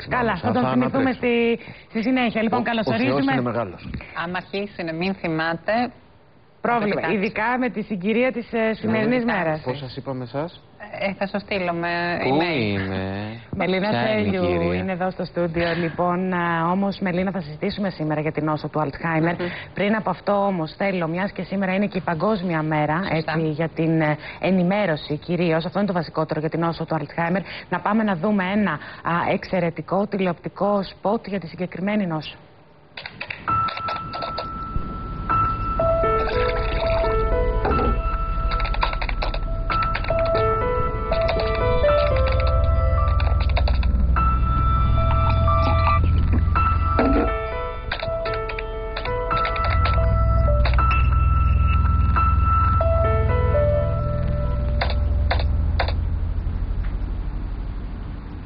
Καλά, θα τον θυμηθούμε στη συνέχεια. Λοιπόν, καλωσορίζουμε. Ο Θεός είναι μεγάλος. Άμα αρχίσει να μην θυμάται. Πρόβλημα, ειδικά με τη συγκυρία της σημερινής μέρας. Πώς σας είπαμε εσάς? Θα σου στείλω με Πού email. είμαι? Μελίνα Τέλειου είναι εδώ στο στούντιο. Λοιπόν, όμως Μελίνα, θα συζητήσουμε σήμερα για την νόσο του Αλτσχάιμερ. Πριν από αυτό όμως θέλω, μιας και σήμερα είναι και η παγκόσμια μέρα έτσι, για την ενημέρωση κυρίως, αυτό είναι το βασικότερο για την νόσο του Αλτσχάιμερ, να πάμε να δούμε ένα εξαιρετικό τηλεοπτικό σποτ για τη συγκεκριμένη νόσο.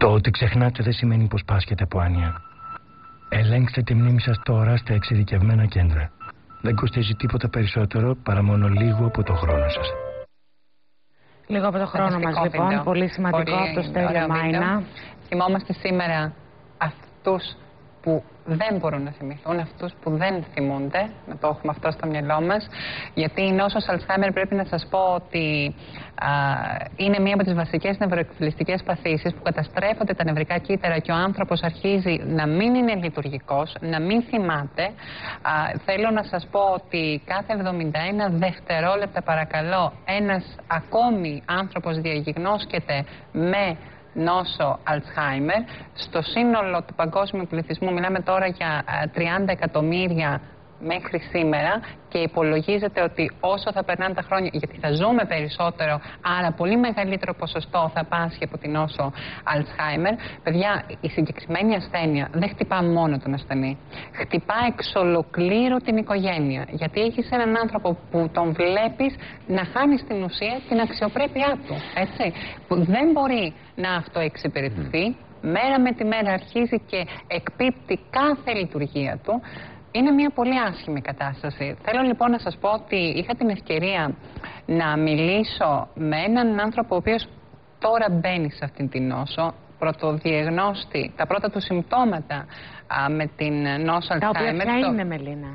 Το ότι ξεχνάτε δεν σημαίνει πως πάσχετε από άνοια. Ελέγξτε τη μνήμη σας τώρα στα εξειδικευμένα κέντρα. Δεν κοστίζει τίποτα περισσότερο παρά μόνο λίγο από το χρόνο σας. Λίγο από το χρόνο μας λοιπόν, βίντεο. Πολύ σημαντικό από το Στέλιο Μάινα. Θυμόμαστε σήμερα αυτούς που δεν μπορούν να θυμηθούν, αυτούς που δεν θυμούνται, να το έχουμε αυτό στο μυαλό μας, γιατί η νόσος Αλτσχάιμερ πρέπει να σας πω ότι είναι μία από τις βασικές νευροεκφυλιστικές παθήσεις που καταστρέφονται τα νευρικά κύτταρα και ο άνθρωπος αρχίζει να μην είναι λειτουργικός, να μην θυμάται. Θέλω να σας πω ότι κάθε 71 δευτερόλεπτα παρακαλώ ένας ακόμη άνθρωπος διαγιγνώσκεται με νόσο Αλτσχάιμερ. Στο σύνολο του παγκόσμιου πληθυσμού μιλάμε τώρα για 30 εκατομμύρια μέχρι σήμερα και υπολογίζεται ότι όσο θα περνάνε τα χρόνια, γιατί θα ζούμε περισσότερο, άρα πολύ μεγαλύτερο ποσοστό θα πάσχει από την νόσο Αλτσχάιμερ. Παιδιά, η συγκεκριμένη ασθένεια δεν χτυπά μόνο τον ασθενή. Χτυπά εξ ολοκλήρου την οικογένεια. Γιατί έχεις έναν άνθρωπο που τον βλέπεις να χάνει στην ουσία την αξιοπρέπειά του. Έτσι, που δεν μπορεί να αυτοεξυπηρετηθεί. Μέρα με τη μέρα αρχίζει και εκπίπτει κάθε λειτουργία του. Είναι μια πολύ άσχημη κατάσταση. Θέλω λοιπόν να σας πω ότι είχα την ευκαιρία να μιλήσω με έναν άνθρωπο ο οποίος τώρα μπαίνει σε αυτήν την νόσο, πρωτοδιαγνώστη τα πρώτα του συμπτώματα με την νόσο Αλτσχάιμερ. Ποια είναι, Μελίνα?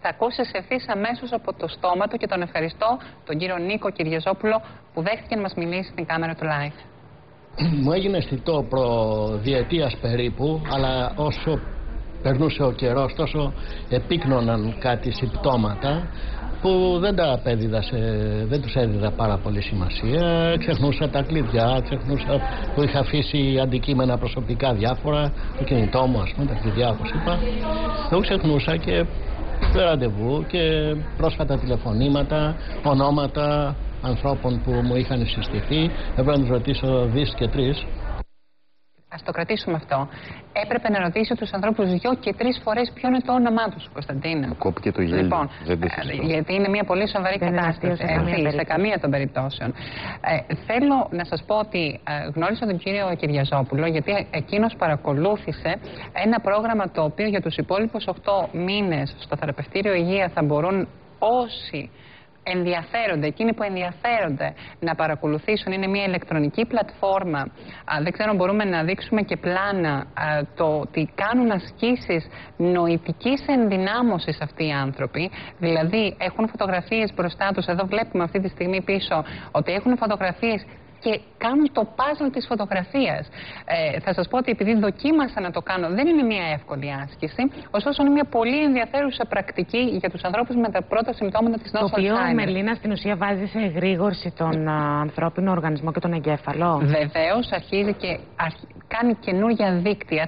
Θα ακούσεις ευθύς αμέσως από το στόμα του και τον ευχαριστώ, τον κύριο Νίκο Κυριαζόπουλο, που δέχτηκε να μας μιλήσει στην κάμερα του live. Μου έγινε αισθητό προδιετίας περίπου, αλλά όσο περνούσε ο καιρός τόσο επίκνωναν κάτι συμπτώματα που δεν τα απέδιδα δεν τους έδιδα πάρα πολύ σημασία. Ξεχνούσα τα κλειδιά, ξεχνούσα που είχα αφήσει αντικείμενα προσωπικά διάφορα, το κινητό μου ας πούμε, τα κλειδιά όπως είπα. Το ξεχνούσα και ραντεβού και πρόσφατα τηλεφωνήματα, ονόματα ανθρώπων που μου είχαν συστηθεί. Έπρεπε να τους ρωτήσω 2 και 3. Ας το κρατήσουμε αυτό. Έπρεπε να ρωτήσει τους ανθρώπους 2 και 3 φορές ποιο είναι το όνομά τους, Κωνσταντίνα. Κόπηκε το γέλιο. Λοιπόν, γιατί είναι μια πολύ σοβαρή κατάσταση. Σε καμία των περιπτώσεων. Θέλω να σας πω ότι γνώρισα τον κύριο Κυριαζόπουλο, γιατί εκείνος παρακολούθησε ένα πρόγραμμα το οποίο για τους υπόλοιπους 8 μήνες στο θεραπευτήριο υγεία θα μπορούν όσοι ενδιαφέρονται, εκείνοι που ενδιαφέρονται να παρακολουθήσουν. Είναι μια ηλεκτρονική πλατφόρμα. Δεν ξέρω, μπορούμε να δείξουμε και πλάνα το ότι κάνουν ασκήσεις νοητικής ενδυνάμωσης αυτοί οι άνθρωποι. Δηλαδή έχουν φωτογραφίες μπροστά τους. Εδώ βλέπουμε αυτή τη στιγμή πίσω ότι έχουν φωτογραφίες και κάνουν το puzzle της φωτογραφίας. Θα σας πω ότι επειδή δοκίμασα να το κάνω, δεν είναι μια εύκολη άσκηση, ωστόσο είναι μια πολύ ενδιαφέρουσα πρακτική για τους ανθρώπους με τα πρώτα συμπτώματα της νόσου Αλτσχάιμερ. Το οποίο, Μελίνα, στην ουσία βάζει σε εγρήγορση τον ανθρώπινο οργανισμό και τον εγκέφαλο. Βεβαίως, αρχίζει και κάνει καινούργια δίκτυα.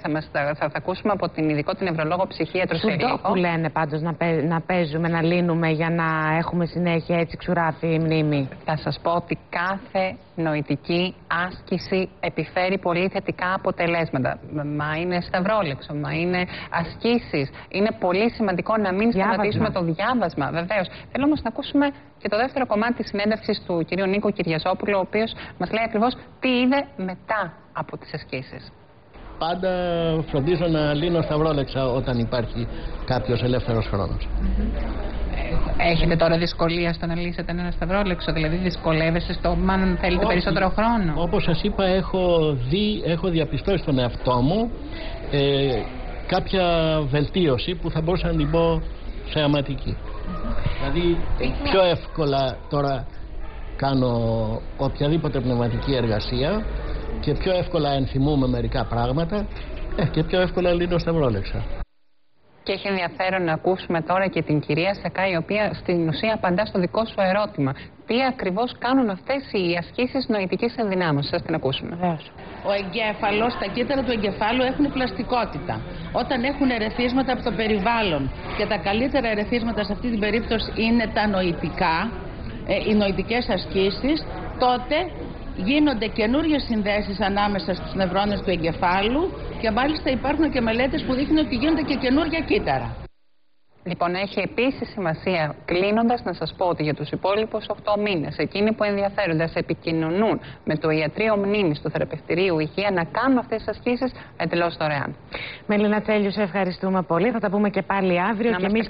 Θα ακούσουμε από την ειδικό την νευρολόγο ψυχίατρο σε λίγο. Που λένε πάντως να παίζουμε, να λύνουμε για να έχουμε συνέχεια έτσι ξουράφι μνήμη. Θα σας πω ότι κάθε νοητική άσκηση επιφέρει πολύ θετικά αποτελέσματα. Μα είναι σταυρόλεξο, μα είναι ασκήσεις. Είναι πολύ σημαντικό να μην σταματήσουμε το διάβασμα. Βεβαίως. Θέλω όμως να ακούσουμε και το δεύτερο κομμάτι της συνέντευξης του κ. Νίκο Κυριαζόπουλου, ο οποίος μας λέει ακριβώς τι είδε μετά από τις ασκήσεις. Πάντα φροντίζω να λύνω σταυρόλεξα όταν υπάρχει κάποιος ελεύθερος χρόνος. Έχετε τώρα δυσκολία στο να λύσετε ένα σταυρόλεξο, δηλαδή δυσκολεύεστε στο, μάλλον θέλετε περισσότερο χρόνο? Όπως σας είπα, έχω διαπιστώσει στον εαυτό μου κάποια βελτίωση που θα μπορούσα να την πω θεαματική. Δηλαδή πιο εύκολα τώρα κάνω οποιαδήποτε πνευματική εργασία και πιο εύκολα ενθυμούμε μερικά πράγματα και πιο εύκολα λύνω σταυρόλεξα. Και έχει ενδιαφέρον να ακούσουμε τώρα και την κυρία Σεκά, η οποία στην ουσία απαντά στο δικό σου ερώτημα. Τι ακριβώς κάνουν αυτές οι ασκήσεις νοητικής ενδυνάμωσης? Ας την ακούσουμε. Ο εγκέφαλος, τα κύτταρα του εγκεφάλου έχουν πλαστικότητα. Όταν έχουν ερεθίσματα από το περιβάλλον, και τα καλύτερα ερεθίσματα σε αυτή την περίπτωση είναι τα νοητικά, οι νοητικές ασκήσεις, τότε γίνονται καινούριες συνδέσεις ανάμεσα στους νευρώνες του εγκεφάλου και μάλιστα υπάρχουν και μελέτες που δείχνουν ότι γίνονται και καινούρια κύτταρα. Λοιπόν, έχει επίσης σημασία, κλείνοντας, να σας πω ότι για τους υπόλοιπους 8 μήνες, εκείνοι που ενδιαφέρονται να επικοινωνούν με το Ιατρείο Μνήμης του Θεραπευτηρίου Υγεία, να κάνουν αυτές τις ασκήσεις εντελώς δωρεάν. Μελίνα Τσέλιου, σε ευχαριστούμε πολύ. Θα τα πούμε και πάλι αύριο. Και εμείς